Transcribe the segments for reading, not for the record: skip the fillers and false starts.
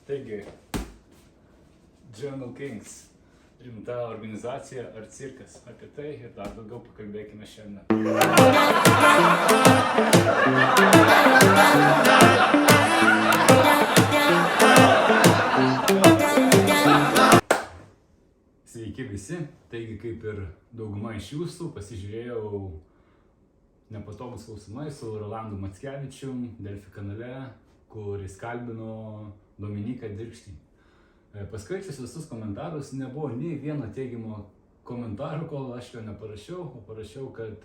Taigi, Jungle Kings – rimta organizacija ar cirkas? Apie tai ir dar daugiau pakalbėkime šiandien. Sveiki visi. Taigi, kaip ir dauguma iš jūsų, pasižiūrėjau Nepatogus klausimai su Rolandu Mackevičium Delfi kanale, kur jis kalbino Dominiką Dirkštį. Paskaičius visus komentarus, nebuvo nei vieno teigiamo komentaro, kol aš jo neparašiau, o parašiau, kad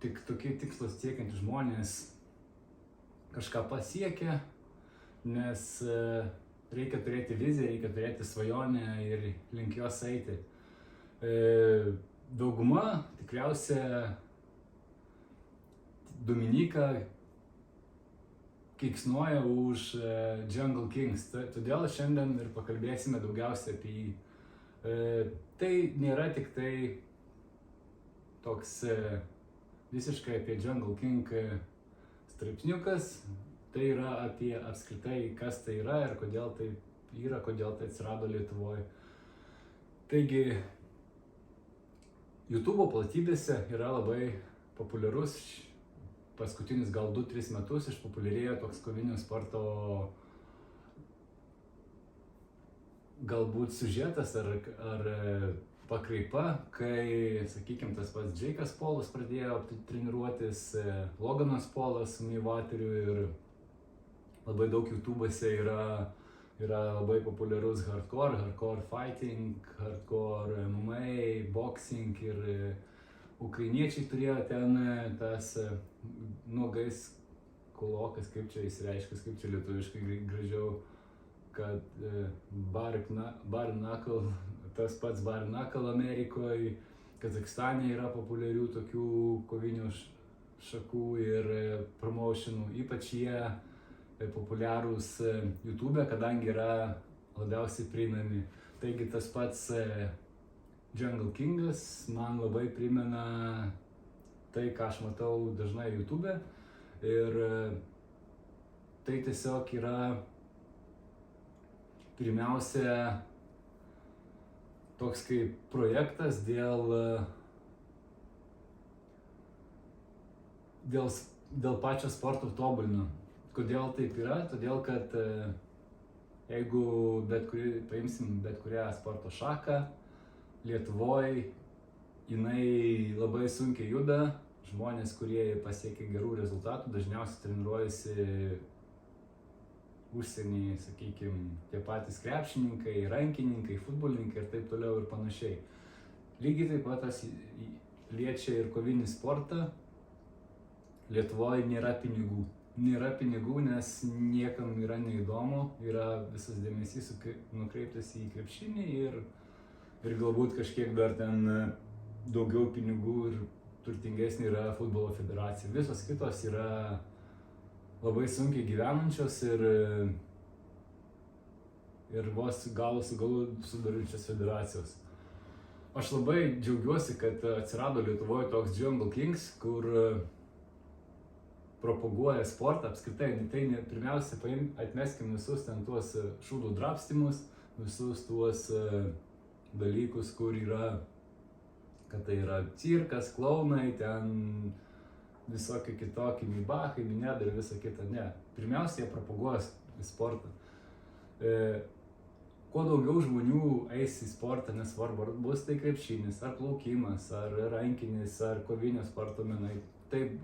tik tokie tikslas siekiantys žmonės kažką pasiekia, nes reikia turėti viziją, reikia turėti svajonę ir link jos eiti. Dauguma tikriausia Dominiką keiksnoja už Jungle Kings, todėl šiandien ir pakalbėsime daugiausia apie jį. Tai nėra tik tai toks visiškai apie Jungle King straipsniukas, tai yra apie apskritai, kas tai yra ir kodėl tai yra, kodėl tai atsirado Lietuvoje. Taigi, YouTube platybėse yra labai populiarus, paskutinius gal 2-3 metus išpopuliarėjo toks kovinio sporto galbūt siužetas ar pakraipa, kai, sakykime, tas pats Džeikas Polas pradėjo treniruotis, Loganas Polas su Mayweatheriu ir labai daug YouTube'ose yra labai populiarus hardcore fighting, hardcore MMA, boxing ir ukrainiečiai turėjo ten tas nuogais kulokas, kaip čia išsireiškęs, kaip čia lietuviškai gražiau, kad bare knuckle, tas pats bare knuckle Amerikoje, Kazakstane yra populiarių tokių kovinių šakų ir promotionų, ypač jie populiarūs YouTube, kadangi yra labiausiai prieinami. Taigi tas pats Jungle Kingas man labai primena tai, ką aš matau dažnai YouTube ir tai tiesiog yra pirmiausia toks kaip projektas dėl pačio sporto tobulinimo. Kodėl taip yra? Todėl, kad jeigu paimsim bet kurią sporto šaką, Lietuvoje jinai labai sunkiai juda, žmonės, kurie pasiekia gerų rezultatų, dažniausiai treniruojasi užsienį, sakykime, tie patys krepšininkai, rankininkai, futbolininkai ir taip toliau ir panašiai. Lygiai taip pat tas liečia ir kovinį sportą. Lietuvoje nėra pinigų. Nėra pinigų, nes niekam yra neįdomu, yra visas dėmesys nukreiptas į krepšinį ir galbūt kažkiek dar ten daugiau pinigų ir turtingesnė yra futbolo federacija. Visos kitos yra labai sunkiai gyvenančios ir vos galų su galu sudarančios federacijos. Aš labai džiaugiuosi, kad atsirado Lietuvoje toks Jungle Kings, kur propaguoja sportą apskritai. Tai pirmiausia, atmeskim visus ten tuos šūdų drabstymus, visus tuos dalykus, kur yra, kad tai yra cirkas, klaunai, ten visokie kitokie, mibachai, minedai ir visa kita. Ne. Pirmiausia, jie propaguoja sportą. Kuo daugiau žmonių eis į sportą, nesvarbu, ar bus tai krepšinis, ar plaukimas, ar rankinis, ar kovinio sporto menai. Taip,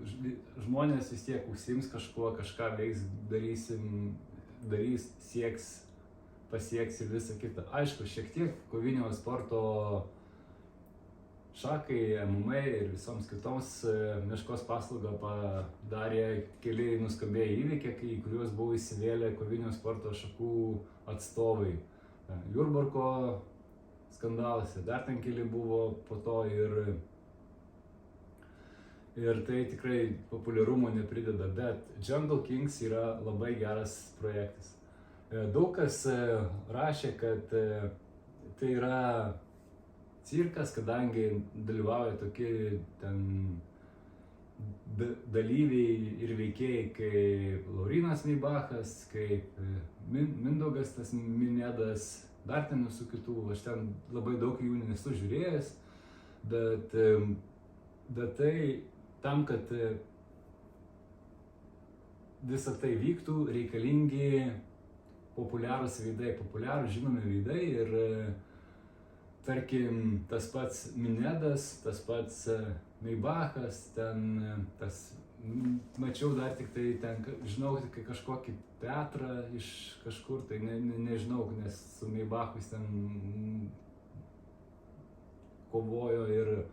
žmonės vis tiek užsiims kažkuo, kažką veiks, darys, sieks, pasieks ir visa kita. Aišku, šiek tiek kovinio sporto šakai, MMA ir visoms kitoms meškos paslaugą padarė keli nuskambėję įvykiai, į kuriuos buvo įsivėlę kovinio sporto šakų atstovai. Jurbarko skandalas, dar ten keli buvo po to ir tai tikrai populiarumo neprideda, bet Jungle Kings yra labai geras projektas. Daug kas rašė, kad tai yra cirkas, kadangi dalyvauja tokie ten dalyviai ir veikėjai kaip Laurynas Meibachas, kaip Mindaugas tas Minedas, dar ten visų kitų, aš ten labai daug jų nesu žiūrėjęs, bet tai tam, kad visa tai vyktų, reikalingi populiarūs veidai, populiarūs žinomi veidai ir tarkim tas pats Minedas, tas pats Meibachas, ten tas, mačiau dar tik tai ten, žinau tik kažkokį Petrą iš kažkur, tai nežinau, nes su Meibachus ten kovojo ir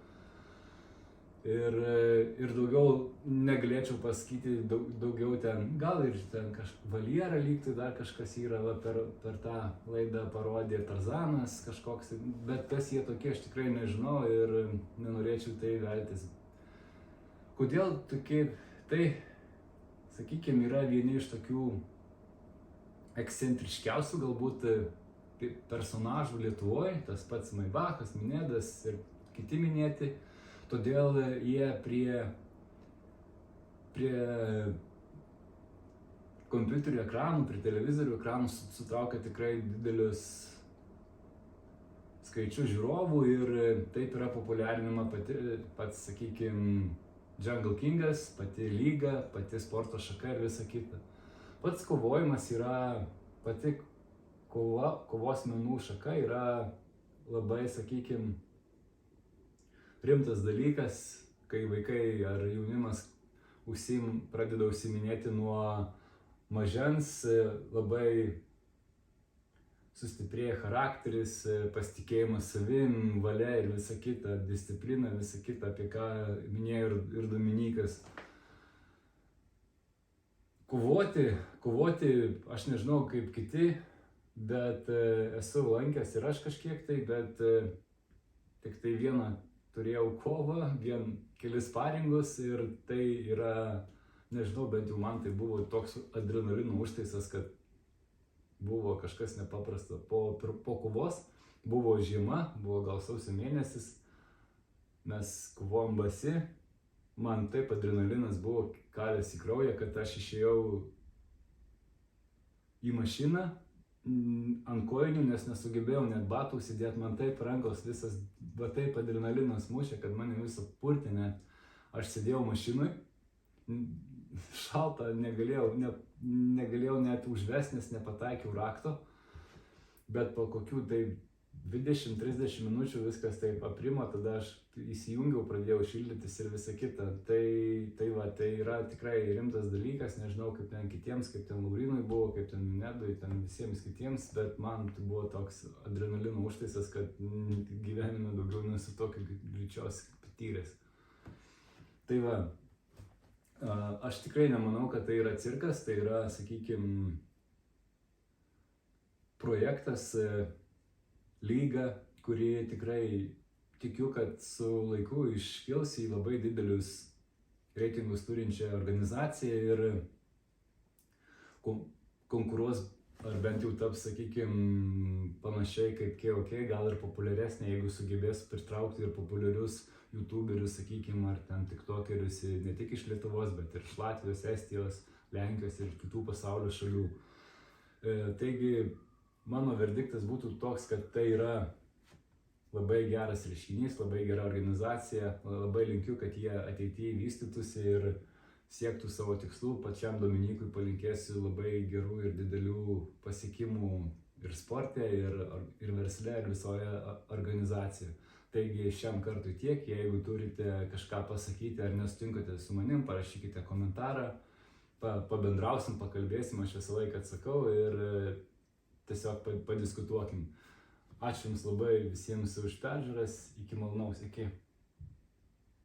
daugiau negalėčiau pasakyti, daugiau ten, gal ir ten Valierą lygtai dar kažkas yra, per tą laidą parodė Tarzanas kažkoks, bet kas jie tokie, aš tikrai nežinau ir nenorėčiau tai veltis. Kodėl tokie, tai, sakykime, yra vieni iš tokių ekscentriškiausių galbūt personažų Lietuvoje, tas pats Meibachas, Minedas ir kiti minėti. Todėl jie prie kompiuterių ekranų, prie televizorių ekranų sutraukia tikrai didelius skaičius žiūrovų ir taip yra populiarinama pats, sakykime, Jungle Kingas, pati lyga, pati sporto šaka ir visa kita. Pats kovojimas yra, pati kovos menų šaka yra labai, sakykime, rimtas dalykas, kai vaikai ar jaunimas pradeda užsiiminėti nuo mažens, labai sustiprėja charakteris, pasitikėjimas savim, valia ir visa kita, disciplina, visa kita, apie ką minėjo ir Dominykas. Kovoti, aš nežinau kaip kiti, bet esu lankęs ir aš kažkiek tai, bet tik tai vieną turėjau kovą, kelis sparingus ir tai yra, nežinau, bent jau man tai buvo toks adrenalino užtaisas, kad buvo kažkas nepaprasta. Po kovos buvo žiema, buvo gal sausio mėnesis, mes kovojom basi, man taip adrenalinas buvo kalęs į kraują, kad aš išėjau į mašiną ant kojinių, nes nesugebėjau net batų užsidėti, man taip rankos visas, va taip adrenalinas mušė, kad mane visą purtė net. Aš sėdėjau mašinui, šalta, negalėjau net užvesti, nes nepataikiau rakto, bet po kokių tai 20-30 minučių viskas taip aprimo, tada aš įsijungiau, pradėjau šildytis ir visa kita. Tai yra tikrai rimtas dalykas, nežinau kaip ten kitiems, kaip ten Laurynui buvo, kaip ten Minedui, ten visiems kitiems, bet man tai buvo toks adrenalino užtaisas, kad gyvenime daugiau nesu tokio greičiausiai patyręs. Tai va, aš tikrai nemanau, kad tai yra cirkas, tai yra, sakykime, projektas, lyga, kuri tikrai tikiu, kad su laiku iškils į labai didelius reitingus turinčią organizaciją ir konkuruos, ar bent jau taps, sakykime, panašiai kaip KOK, gal ir populiaresnė, jeigu sugebės pritraukti ir populiarius youtuberius, sakykime, ar ten tiktokerius ne tik iš Lietuvos, bet ir iš Latvijos, Estijos, Lenkijos ir kitų pasaulio šalių. Taigi, mano verdiktas būtų toks, kad tai yra labai geras reiškinys, labai gera organizacija, labai linkiu, kad jie ateityje vystytųsi ir siektų savo tikslų. Pačiam Dominykui palinkėsiu labai gerų ir didelių pasiekimų ir sporte, ir versle, ir visoje organizacijoje. Taigi šiam kartui tiek, jeigu turite kažką pasakyti ar nesutinkate su manim, parašykite komentarą, pabendrausim, pakalbėsim, aš visą laiką atsakau ir tiesiog padiskutuokim. Ačiū Jums labai visiems už peržiūras, iki malonaus, iki.